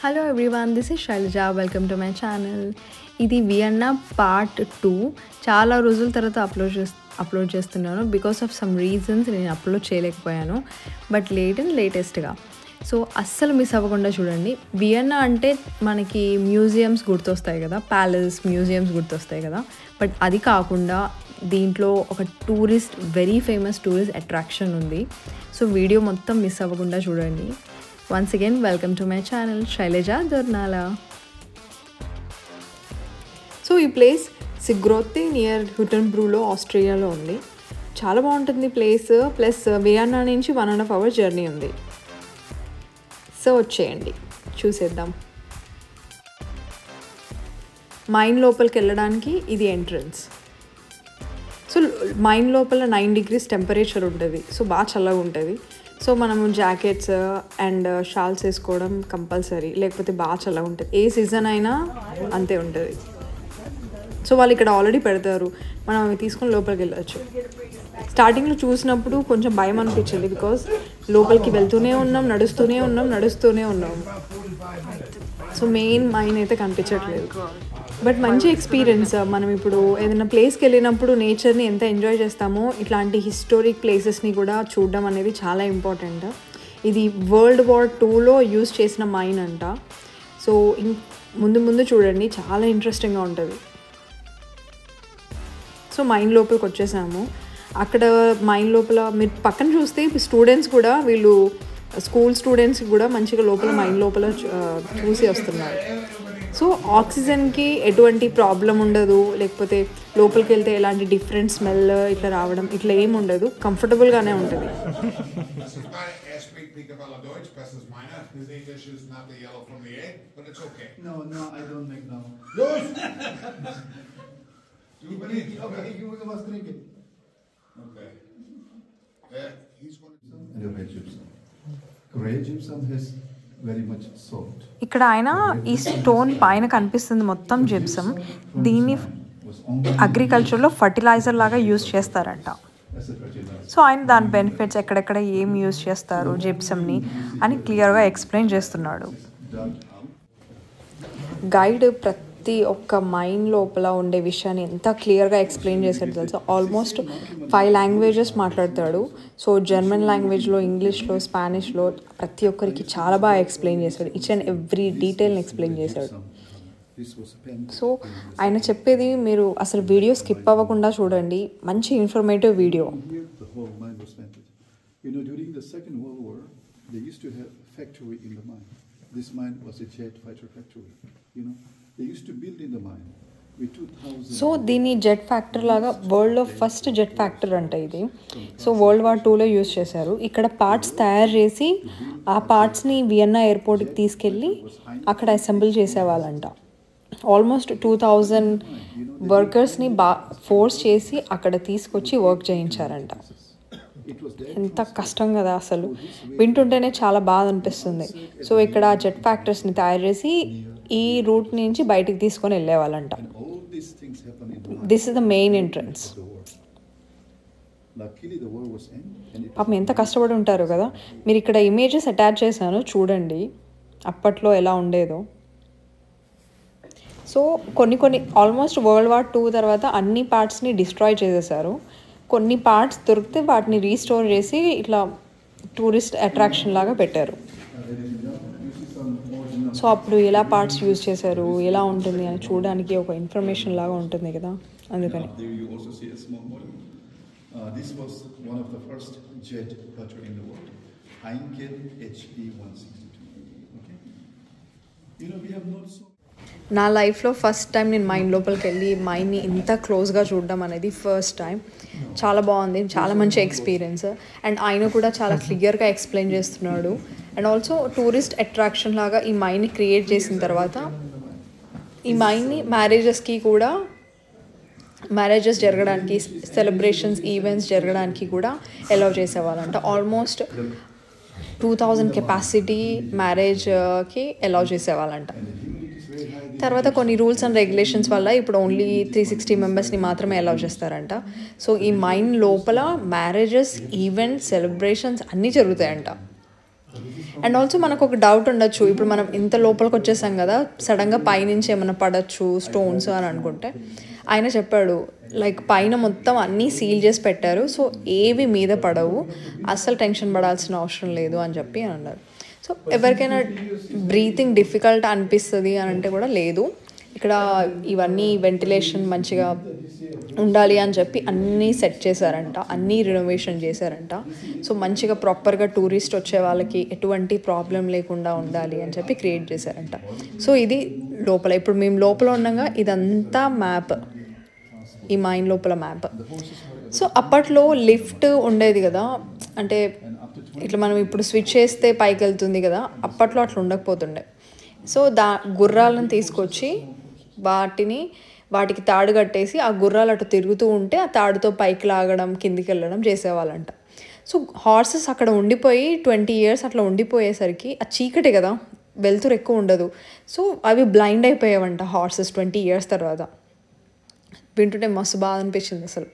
Hello everyone, this is Shailaja. Welcome to my channel. ఇది Vienna part 2. చాలా రోజుల తర్వాత అప్లోడ్ చేస్తున్నాను. బికాస్ ఆఫ్ సమ్ రీజన్స్ నేను అప్లోడ్ చేయలేకపోయాను. బట్ లేటెస్ట్గా సో అస్సలు మిస్ అవ్వకుండా చూడండి. వియన్నా అంటే మనకి మ్యూజియంస్ గుర్తొస్తాయి కదా, ప్యాలెస్ మ్యూజియంస్ గుర్తొస్తాయి కదా. బట్ అది కాకుండా దీంట్లో ఒక వెరీ ఫేమస్ టూరిస్ట్ అట్రాక్షన్ ఉంది. సో వీడియో మొత్తం మిస్ అవ్వకుండా చూడండి. Once again, welcome to my channel, Shailaja Dornala. So ఈ ప్లేస్ సిగ్రోతే నియర్ హుటన్బ్రూలో ఆస్ట్రేలియాలో ఉంది. చాలా బాగుంటుంది ప్లేస్. ప్లస్ వియన్నా నుంచి 1.5 hours జర్నీ ఉంది. సో వచ్చేయండి, చూసేద్దాం. మైన్ లోపలికి వెళ్ళడానికి ఇది ఎంట్రన్స్. సో మైన్ లోపల 9 degrees టెంపరేచర్ ఉంటుంది. సో బాగా చల్లగా ఉంటుంది. సో మనము జాకెట్స్ అండ్ షాల్స్ వేసుకోవడం కంపల్సరీ, లేకపోతే బాగా చల్లగా ఉంటుంది. ఏ సీజన్ అయినా అంతే ఉంటుంది. సో వాళ్ళు ఇక్కడ ఆల్రెడీ పెడతారు, మనం అవి తీసుకొని లోపలికి వెళ్ళచ్చు. స్టార్టింగ్లో చూసినప్పుడు కొంచెం భయం అనిపించింది, బికాస్ లోపలికి వెళ్తూనే నడుస్తూనే ఉన్నాం. సో మెయిన్ మైన్ అయితే కనిపించట్లేదు. బట్ మంచి ఎక్స్పీరియన్స్. మనం ఇప్పుడు ఏదైనా ప్లేస్కి వెళ్ళినప్పుడు నేచర్ని ఎంత ఎంజాయ్ చేస్తామో, ఇట్లాంటి హిస్టారిక్ ప్లేసెస్ని కూడా చూడడం అనేది చాలా ఇంపార్టెంట్. ఇది World War IIలో యూజ్ చేసిన మైన్ అంట. సో ముందు చూడండి, చాలా ఇంట్రెస్టింగ్గా ఉంటుంది. సో మైన్ లోపలికి వచ్చేసాము. అక్కడ మైన్ లోపల మీరు పక్కన చూస్తే స్టూడెంట్స్ కూడా, వీళ్ళు స్కూల్ స్టూడెంట్స్ కూడా మంచిగా లోపల మైన్ లోపల చూసి వస్తున్నారు. సో ఆక్సిజన్కి ఎటువంటి ప్రాబ్లం ఉండదు, లేకపోతే లోపలికి వెళ్తే ఎలాంటి డిఫరెంట్ స్మెల్ ఇట్లా రావడం ఇట్లా ఏమి ఉండదు. కంఫర్టబుల్గానే ఉంటుంది. ఇక్కడ ఆయన ఈ స్టోన్ పైన కనిపిస్తుంది మొత్తం జిప్సమ్. దీన్ని అగ్రికల్చర్లో ఫర్టిలైజర్ లాగా యూజ్ చేస్తారంట. సో ఆయన దాని బెనిఫిట్స్, ఎక్కడెక్కడ ఏం యూజ్ చేస్తారు జిప్సమ్ని అని క్లియర్గా ఎక్స్ప్లెయిన్ చేస్తున్నాడు. గైడ్ ప్రతి ఒక్క మైన్ లోపల ఉండే విషయాన్ని ఎంత క్లియర్గా ఎక్స్ప్లెయిన్ చేశాడు తెలుసా. ఆల్మోస్ట్ 5 languages మాట్లాడతాడు. సో జర్మన్ లాంగ్వేజ్లో, ఇంగ్లీష్లో, స్పానిష్లో ప్రతి ఒక్కరికి చాలా బాగా ఎక్స్ప్లెయిన్ చేశాడు. ఈచ్ అండ్ ఎవ్రీ డీటెయిల్ని ఎక్స్ప్లెయిన్ చేశాడు. సో ఆయన చెప్పేది మీరు అసలు వీడియో స్కిప్ అవ్వకుండా చూడండి. మంచి ఇన్ఫర్మేటివ్ వీడియో. సో దీన్ని జెట్ ఫ్యాక్టరీ లాగా, వరల్డ్లో ఫస్ట్ జెట్ ఫ్యాక్టరీ అంట ఇది. సో World War IIలో యూజ్ చేశారు. ఇక్కడ పార్ట్స్ తయారు చేసి ఆ పార్ట్స్ని వియన్నా ఎయిర్పోర్ట్కి తీసుకెళ్ళి అక్కడ అసెంబుల్ చేసేవాళ్ళంట. ఆల్మోస్ట్ 2000 వర్కర్స్ని ఫోర్స్ చేసి అక్కడ తీసుకొచ్చి వర్క్ చేయించారంట. ఎంత కష్టం కదా అసలు, వింటుంటేనే చాలా బాధ అనిపిస్తుంది. సో ఇక్కడ జెట్ ఫ్యాక్టరీస్ని తయారు చేసి ఈ రూట్ నుంచి బయటికి తీసుకొని వెళ్ళేవాళ్ళంట. This is the main entrance. పాపం ఎంత కష్టపడి ఉంటారు కదా. మీరు ఇక్కడ ఇమేజెస్ అటాచ్ చేశాను, చూడండి అప్పట్లో ఎలా ఉండేదో. సో కొన్ని ఆల్మోస్ట్ World War II తర్వాత అన్ని పార్ట్స్ని డిస్ట్రాయ్ చేసేసారు. కొన్ని పార్ట్స్ దొరికితే వాటిని రీస్టోర్ చేసి ఇట్లా టూరిస్ట్ అట్రాక్షన్ లాగా పెట్టారు. సో అప్పుడు ఎలా పార్ట్స్ యూజ్ చేశారు, ఎలా ఉంటుంది అని చూడడానికి ఒక ఇన్ఫర్మేషన్ లాగా ఉంటుంది కదా, అందుకని. నా లైఫ్లో ఫస్ట్ టైం నేను మైన్ లోపలికి వెళ్ళి మైన్ని ఇంత క్లోజ్గా చూడడం అనేది ఫస్ట్ టైం. చాలా బాగుంది, చాలా మంచి ఎక్స్పీరియన్స్. అండ్ ఆయన కూడా చాలా క్లియర్గా ఎక్స్ప్లెయిన్ చేస్తున్నాడు. అండ్ ఆల్సో టూరిస్ట్ అట్రాక్షన్ లాగా ఈ మైన్ని క్రియేట్ చేసిన తర్వాత ఈ మైన్ని మ్యారేజెస్ జరగడానికి, సెలబ్రేషన్స్, ఈవెంట్స్ జరగడానికి కూడా అలౌ చేసేవాళ్ళంట. ఆల్మోస్ట్ 2000 కెపాసిటీ మ్యారేజ్కి అలౌ చేసేవాళ్ళంట. తర్వాత కొన్ని రూల్స్ అండ్ రెగ్యులేషన్స్ వల్ల ఇప్పుడు ఓన్లీ 360 మెంబర్స్ని మాత్రమే అలౌ చేస్తారంట. సో ఈ మైన్ లోపల మ్యారేజెస్, ఈవెంట్స్, సెలబ్రేషన్స్ అన్నీ జరుగుతాయంట. అండ్ ఆల్సో మనకు ఒక డౌట్ ఉండొచ్చు, ఇప్పుడు మనం ఇంత లోపలికి వచ్చేసాం కదా, సడన్గా పైనుంచి ఏమైనా పడచ్చు స్టోన్స్ అని అనుకుంటే, ఆయన చెప్పాడు లైక్ పైన మొత్తం అన్నీ సీల్ చేసి పెట్టారు, సో ఏవి మీద పడవు, అస్సలు టెన్షన్ పడాల్సిన అవసరం లేదు అని చెప్పి అన్నారు. సో ఎవరికైనా బ్రీతింగ్ డిఫికల్ట్ అనిపిస్తుంది అని అంటే కూడా లేదు, ఇక్కడ ఇవన్నీ వెంటిలేషన్ మంచిగా ఉండాలి అని చెప్పి అన్నీ సెట్ చేశారంట, అన్నీ రినోవేషన్ చేశారంట. సో మంచిగా ప్రాపర్గా టూరిస్ట్ వచ్చే వాళ్ళకి ఎటువంటి ప్రాబ్లం లేకుండా ఉండాలి అని చెప్పి క్రియేట్ చేశారంట. సో ఇది లోపల, ఇప్పుడు మేము లోపల ఉండగా ఇదంతా మ్యాప్, ఈ మైన్ లోపల మ్యాప్. సో అప్పట్లో లిఫ్ట్ ఉండేది కదా, అంటే ఇట్లా మనం ఇప్పుడు స్విచ్ చేస్తే పైకి వెళ్తుంది కదా, అప్పట్లో అట్లా ఉండకపోతుండే. సో గుర్రాలను తీసుకొచ్చి వాటికి తాడు కట్టేసి ఆ గుర్రాలు అటు తిరుగుతూ ఉంటే ఆ తాడుతో పైకి లాగడం కిందికి వెళ్ళడం చేసేవాళ్ళంట. సో హార్సెస్ అక్కడ ఉండిపోయి 20 years అట్లా ఉండిపోయేసరికి ఆ చీకటి కదా, వెలుతురు ఎక్కువ ఉండదు, సో అవి బ్లైండ్ అయిపోయావంట హార్సెస్ 20 years తర్వాత. వింటుంటే మస్తు బాగా అనిపించింది అసలు.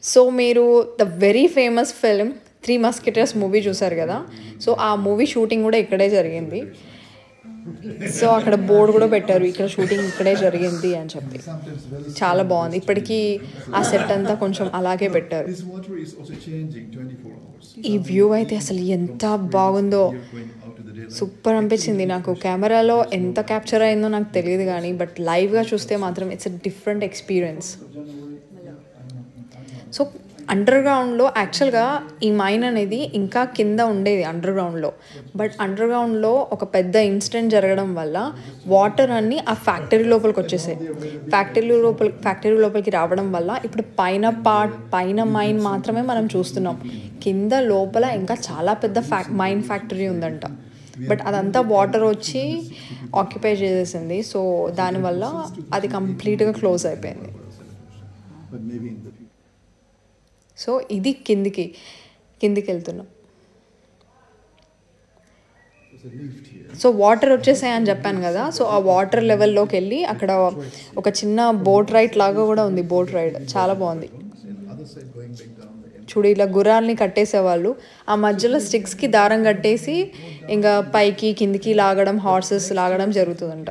సో మీరు the very famous film 3 Musketeers movie చూసారు కదా, సో ఆ మూవీ షూటింగ్ కూడా ఇక్కడే జరిగింది. సో అక్కడ బోర్డు కూడా పెట్టారు, ఇక్కడ షూటింగ్ ఇక్కడే జరిగింది అని చెప్పి. చాలా బాగుంది, ఇప్పటికీ ఆ సెట్ అంతా కొంచెం అలాగే పెట్టారు. ఈ వ్యూ అయితే అసలు ఎంత బాగుందో, సూపర్ అనిపించింది నాకు. కెమెరాలో ఎంత క్యాప్చర్ అయిందో నాకు తెలియదు కానీ, బట్ లైవ్గా చూస్తే మాత్రం it's a different experience. So under గ్రౌండ్లో యాక్చువల్గా ఈ మైన్ అనేది ఇంకా కింద ఉండేది అండర్ గ్రౌండ్లో, బట్ అండర్ గ్రౌండ్లో ఒక పెద్ద ఇన్సిడెంట్ జరగడం వల్ల వాటర్ అన్నీ ఆ ఫ్యాక్టరీ లోపలికి వచ్చేసాయి. ఫ్యాక్టరీ లోపలికి రావడం వల్ల ఇప్పుడు పైన మైన్ మాత్రమే మనం చూస్తున్నాం, కింద లోపల ఇంకా చాలా పెద్ద మైన్ ఫ్యాక్టరీ ఉందంట, బట్ అదంతా వాటర్ వచ్చి ఆక్యుపై చేసేసింది. సో దానివల్ల అది కంప్లీట్గా క్లోజ్ అయిపోయింది. సో ఇది కిందికి వెళ్తున్నాం. సో వాటర్ వచ్చేసాయని చెప్పాను కదా, సో ఆ వాటర్ లెవెల్లోకి వెళ్ళి అక్కడ ఒక చిన్న బోట్ రైడ్ లాగా కూడా ఉంది, బోట్ రైడ్ చాలా బాగుంది. చూడు ఇలా గుర్రాలని కట్టేసేవాళ్ళు, ఆ మధ్యలో స్టిక్స్కి దారం కట్టేసి ఇంకా పైకి కిందికి లాగడం, హార్సెస్ లాగడం జరుగుతుందంట.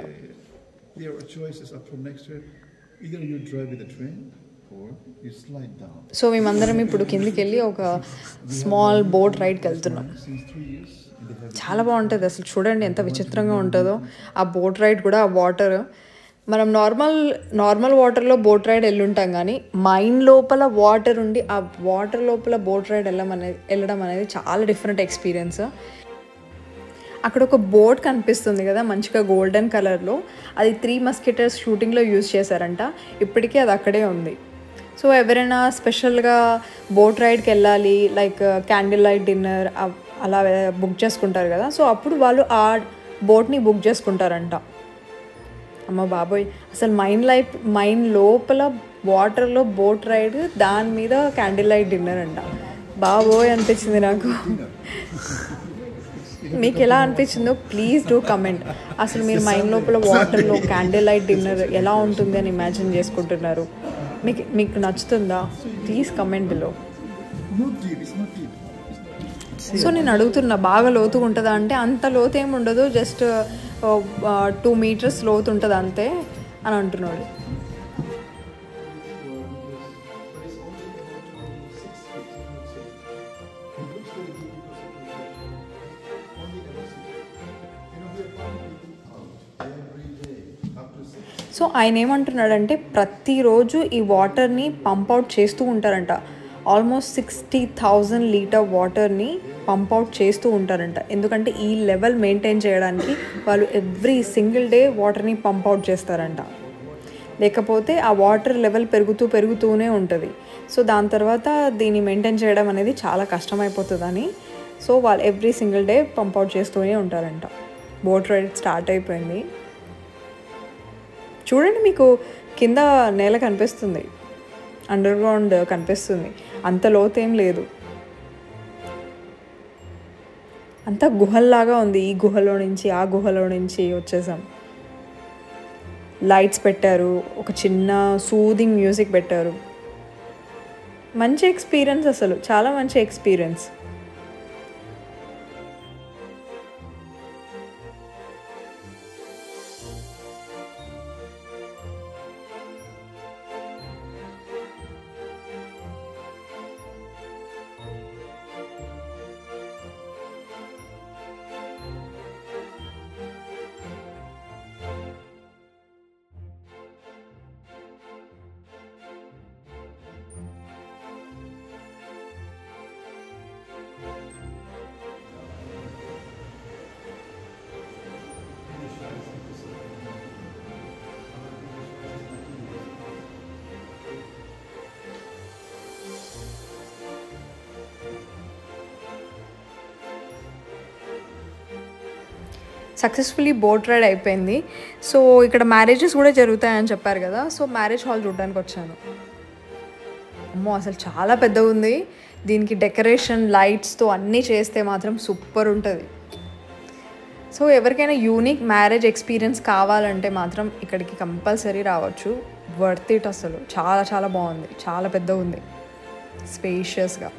సో మేమందరం ఇప్పుడు కిందికి వెళ్ళి ఒక స్మాల్ బోట్ రైడ్కి వెళ్తున్నాం. చాలా బాగుంటుంది అసలు, చూడండి ఎంత విచిత్రంగా ఉంటుందో ఆ బోట్ రైడ్ కూడా. ఆ వాటర్ మనం నార్మల్ వాటర్లో బోట్ రైడ్ వెళ్ళుంటాం కానీ మైన్ లోపల వాటర్ ఉండి ఆ వాటర్ లోపల బోట్ రైడ్ వెళ్ళడం అనేది చాలా డిఫరెంట్ ఎక్స్పీరియన్స్. అక్కడ ఒక బోట్ కనిపిస్తుంది కదా మంచిగా గోల్డెన్ కలర్లో, అది 3 Musketeers షూటింగ్లో యూజ్ చేశారంట, ఇప్పటికీ అది అక్కడే ఉంది. సో ఎవరైనా స్పెషల్గా బోట్ రైడ్కి వెళ్ళాలి, లైక్ క్యాండిల్ లైట్ డిన్నర్ అలా బుక్ చేసుకుంటారు కదా, సో అప్పుడు వాళ్ళు ఆ బోట్ని బుక్ చేసుకుంటారంట. అమ్మ బాబోయ్, అసలు మైన్ లోపల వాటర్లో బోట్ రైడ్, దాని మీద క్యాండిల్ లైట్ డిన్నర్ అంట. బాబోయ్ అనిపించింది నాకు. మీకు ఎలా అనిపించిందో ప్లీజ్ డూ కమెంట్. అసలు మీరు మైన్ లోపల వాటర్లో క్యాండిల్ లైట్ డిన్నర్ ఎలా ఉంటుంది అని ఇమాజిన్ చేసుకుంటున్నారు? మీకు నచ్చుతుందా? Please comment below. సో నేను అడుగుతున్నా, బాగా లోతుగా ఉంటుందా అంటే అంత లోతు ఏమి ఉండదు, జస్ట్ 2 meters లోతు ఉంటుంది అంతే అని అంటున్నాడు. సో ఆయన ఏమంటున్నాడంటే ప్రతిరోజు ఈ వాటర్ని పంప్ అవుట్ చేస్తూ ఉంటారంట, ఆల్మోస్ట్ 60,000 లీటర్ వాటర్ని పంప్ అవుట్ చేస్తూ ఉంటారంట. ఎందుకంటే ఈ లెవెల్ మెయింటైన్ చేయడానికి వాళ్ళు ఎవ్రీ సింగిల్ డే వాటర్ని పంప్ అవుట్ చేస్తారంట, లేకపోతే ఆ వాటర్ లెవెల్ పెరుగుతూనే ఉంటుంది. సో దాని తర్వాత దీన్ని మెయింటైన్ చేయడం అనేది చాలా కష్టమైపోతుందని, సో వాళ్ళు every single day pump out చేస్తూనే ఉంటారంట. బోట్ రైడ్ స్టార్ట్ అయిపోయింది. చూడండి, మీకు కింద నేల కనిపిస్తుంది, అండర్ గ్రౌండ్ కనిపిస్తుంది, అంత లోతేం లేదు, అంతా గుహల్లాగా ఉంది. ఈ గుహలో నుంచి ఆ గుహలో నుంచి వచ్చేసాం. లైట్స్ పెట్టారు, ఒక చిన్న సూదింగ్ మ్యూజిక్ పెట్టారు. మంచి ఎక్స్పీరియన్స్, అసలు చాలా మంచి ఎక్స్పీరియన్స్. సక్సెస్ఫుల్లీ బోట్ రైడ్ అయిపోయింది. సో ఇక్కడ మ్యారేజెస్ కూడా జరుగుతాయని చెప్పారు కదా, సో మ్యారేజ్ హాల్ చూడడానికి వచ్చాను. అమ్మో అసలు చాలా పెద్దగా ఉంది. దీనికి డెకరేషన్ లైట్స్తో అన్నీ చేస్తే మాత్రం సూపర్ ఉంటుంది. సో ఎవరికైనా యూనిక్ మ్యారేజ్ ఎక్స్పీరియన్స్ కావాలంటే మాత్రం ఇక్కడికి కంపల్సరీ రావచ్చు. వర్త్ ఇట్ అసలు. చాలా చాలా బాగుంది, చాలా పెద్దగా ఉంది, స్పేషియస్గా.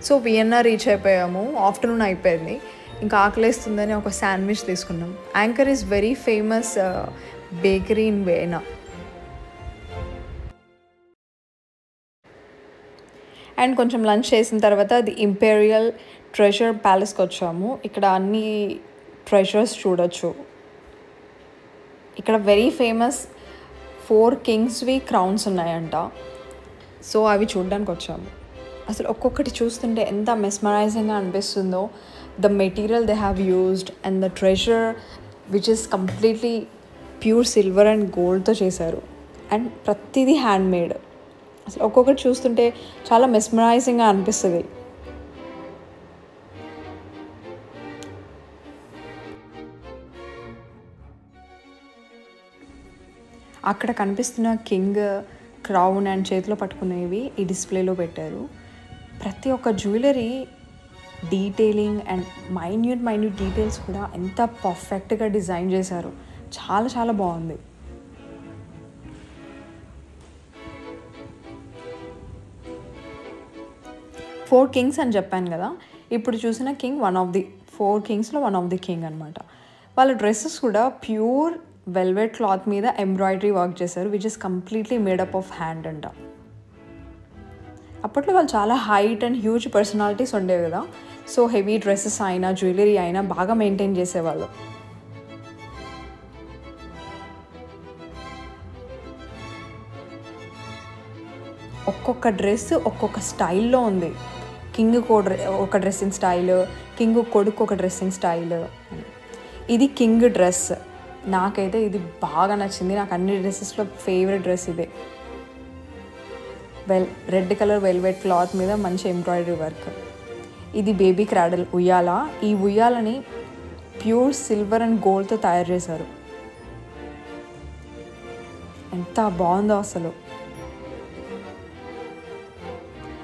సో వియన్నా రీచ్ అయిపోయాము. ఆఫ్టర్నూన్ అయిపోయింది, ఇంకా ఆకలేస్తుందని ఒక శాండ్విచ్ తీసుకున్నాం. Anchor is very famous bakery in Vienna. And కొంచెం లంచ్ చేసిన తర్వాత ది ఇంపీరియల్ ట్రెజర్ ప్యాలెస్కి వచ్చాము. ఇక్కడ అన్ని ట్రెజర్స్ చూడొచ్చు. ఇక్కడ వెరీ ఫేమస్ 4 కింగ్స్వి క్రౌన్స్ ఉన్నాయంట. సో అవి చూడడానికి వచ్చాము. అసలు ఒక్కొక్కటి చూస్తుంటే ఎంత మెస్మరైజింగ్గా అనిపిస్తుందో. The material they have used and the treasure which is completely pure silver and గోల్డ్తో చేశారు. అండ్ ప్రతిదీ హ్యాండ్ మేడ్. అసలు ఒక్కొక్కటి చూస్తుంటే చాలా మెస్మరైజింగ్గా అనిపిస్తుంది. అక్కడ కనిపిస్తున్న కింగ్ క్రౌన్ అండ్ చేతిలో పట్టుకునేవి ఈ డిస్ప్లేలో పెట్టారు. ప్రతి ఒక్క jewellery detailing and minute details కూడా ఎంత పర్ఫెక్ట్గా డిజైన్ చేశారు. చాలా చాలా బాగుంది. ఫోర్ కింగ్స్ అని చెప్పాను కదా, ఇప్పుడు చూసిన king 1 of the 4 కింగ్స్లో 1 of the king అనమాట. వాళ్ళ డ్రెస్సెస్ కూడా ప్యూర్ వెల్వెట్ క్లాత్ మీద ఎంబ్రాయిడరీ వర్క్ చేశారు, which is completely made up of hand అంట. అప్పట్లో వాళ్ళు చాలా హైట్ అండ్ హ్యూజ్ పర్సనాలిటీస్ ఉండేవి కదా, సో హెవీ డ్రెస్సెస్ అయినా జ్యువెలరీ అయినా బాగా మెయింటైన్ చేసేవాళ్ళు. ఒక్కొక్క డ్రెస్ ఒక్కొక్క స్టైల్లో ఉంది. కింగ్ ఒక డ్రెస్సింగ్ స్టైల్, కింగ్ కొడుకు ఒక డ్రెస్సింగ్ స్టైల్. ఇది కింగ్ డ్రెస్. నాకైతే ఇది బాగా నచ్చింది. నాకు అన్ని డ్రెస్సెస్లో ఫేవరెట్ డ్రెస్ ఇదే. రెడ్ కలర్ వెల్వెట్ క్లాత్ మీద మంచి ఎంబ్రాయిడరీ వర్క్. ఇది బేబీ క్రాడల్ ఉయ్యాల. ఈ ఉయ్యాలని ప్యూర్ సిల్వర్ అండ్ గోల్డ్తో తయారు చేశారు. ఎంత బాగుందో అసలు.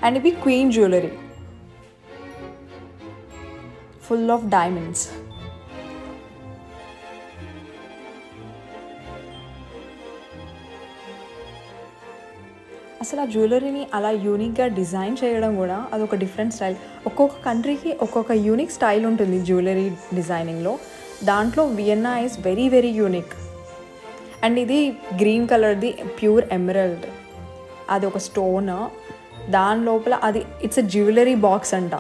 అండ్ ఇవి queen jewellery, full of diamonds. అసలు ఆ జ్యువెలరీని అలా యూనిక్గా డిజైన్ చేయడం కూడా అదొక డిఫరెంట్ స్టైల్. ఒక్కొక్క కంట్రీకి ఒక్కొక్క యూనిక్ స్టైల్ ఉంటుంది జ్యువెలరీ డిజైనింగ్లో. దాంట్లో Vienna is very very unique. And ఇది గ్రీన్ కలర్ది ప్యూర్ ఎమరల్డ్. అది ఒక స్టోన్, దాని లోపల అది ఇట్స్ ఎ జ్యువెలరీ బాక్స్ అంట.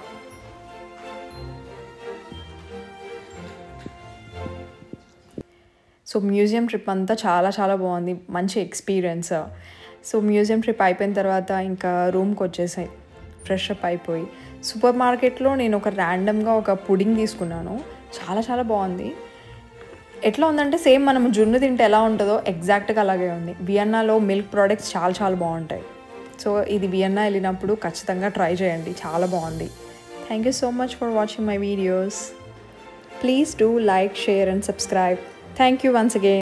సో మ్యూజియం ట్రిప్ అంతా చాలా చాలా బాగుంది, మంచి ఎక్స్పీరియన్స్. సో మ్యూజియం ట్రిప్ అయిపోయిన తర్వాత ఇంకా రూమ్కి వచ్చేసాయి ఫ్రెష్ అప్ అయిపోయి. సూపర్ మార్కెట్లో నేను ఒక ర్యాండమ్గా ఒక పుడింగ్ తీసుకున్నాను. చాలా చాలా బాగుంది. ఎట్లా ఉందంటే సేమ్ మనం జున్ను తింటే ఎలా ఉంటుందో ఎగ్జాక్ట్గా అలాగే ఉంది. వియన్నాలో మిల్క్ ప్రోడక్ట్స్ చాలా చాలా బాగుంటాయి. సో ఇది వియన్నా వెళ్ళినప్పుడు ఖచ్చితంగా ట్రై చేయండి, చాలా బాగుంది. Thank you so much for watching my videos. Please do like, share and subscribe. Thank you once again.